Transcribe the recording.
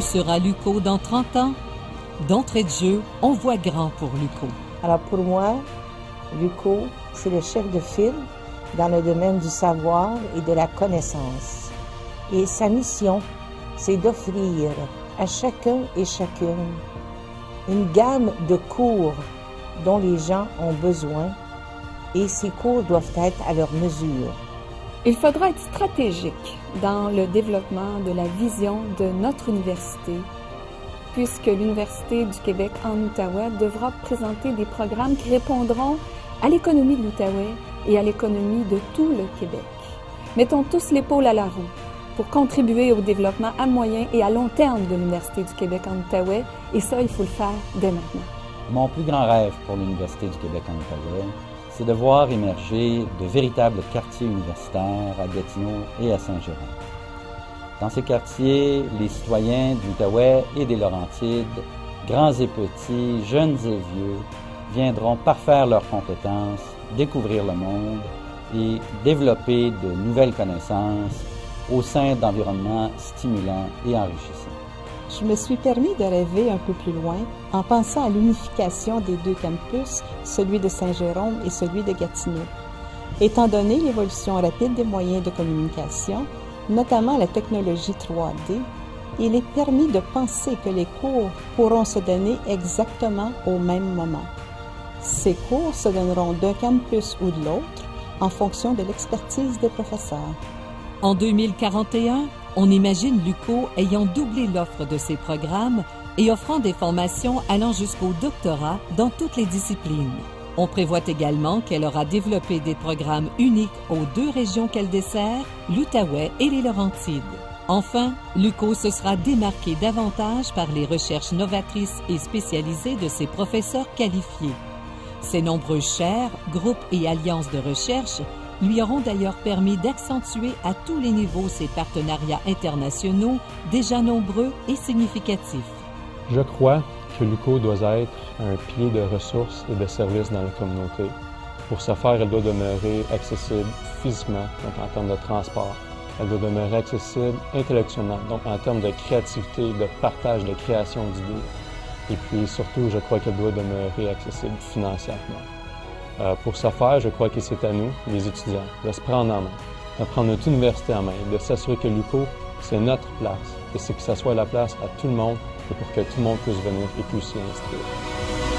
sera l'UQO dans 30 ans? D'entrée de jeu, on voit grand pour l'UQO. Alors pour moi, l'UQO, c'est le chef de file dans le domaine du savoir et de la connaissance. Et sa mission, c'est d'offrir à chacun et chacune une gamme de cours dont les gens ont besoin, et ces cours doivent être à leur mesure. Il faudra être stratégique dans le développement de la vision de notre université, puisque l'Université du Québec en Outaouais devra présenter des programmes qui répondront à l'économie de l'Outaouais et à l'économie de tout le Québec. Mettons tous l'épaule à la roue pour contribuer au développement à moyen et à long terme de l'Université du Québec en Outaouais, et ça, il faut le faire dès maintenant. Mon plus grand rêve pour l'Université du Québec en Outaouais, c'est de voir émerger de véritables quartiers universitaires à Gatineau et à Saint-Jérôme. Dans ces quartiers, les citoyens de l'Outaouais et des Laurentides, grands et petits, jeunes et vieux, viendront parfaire leurs compétences, découvrir le monde et développer de nouvelles connaissances au sein d'environnements stimulants et enrichissants. Je me suis permis de rêver un peu plus loin en pensant à l'unification des deux campus, celui de Saint-Jérôme et celui de Gatineau. Étant donné l'évolution rapide des moyens de communication, notamment la technologie 3D, il est permis de penser que les cours pourront se donner exactement au même moment. Ces cours se donneront d'un campus ou de l'autre en fonction de l'expertise des professeurs. En 2041, on imagine l'UQO ayant doublé l'offre de ses programmes et offrant des formations allant jusqu'au doctorat dans toutes les disciplines. On prévoit également qu'elle aura développé des programmes uniques aux deux régions qu'elle dessert, l'Outaouais et les Laurentides. Enfin, l'UQO se sera démarqué davantage par les recherches novatrices et spécialisées de ses professeurs qualifiés. Ses nombreuses chaires, groupes et alliances de recherche lui auront d'ailleurs permis d'accentuer à tous les niveaux ses partenariats internationaux déjà nombreux et significatifs. Je crois que l'UQO doit être un pilier de ressources et de services dans la communauté. Pour ce faire, elle doit demeurer accessible physiquement, donc en termes de transport. Elle doit demeurer accessible intellectuellement, donc en termes de créativité, de partage, de création d'idées. Et puis surtout, je crois qu'elle doit demeurer accessible financièrement. Pour ce faire, je crois que c'est à nous, les étudiants, de se prendre en main, de prendre notre université en main, de s'assurer que l'UQO, c'est notre place, et c'est que ça soit la place à tout le monde, et pour que tout le monde puisse venir et puisse s'y inscrire.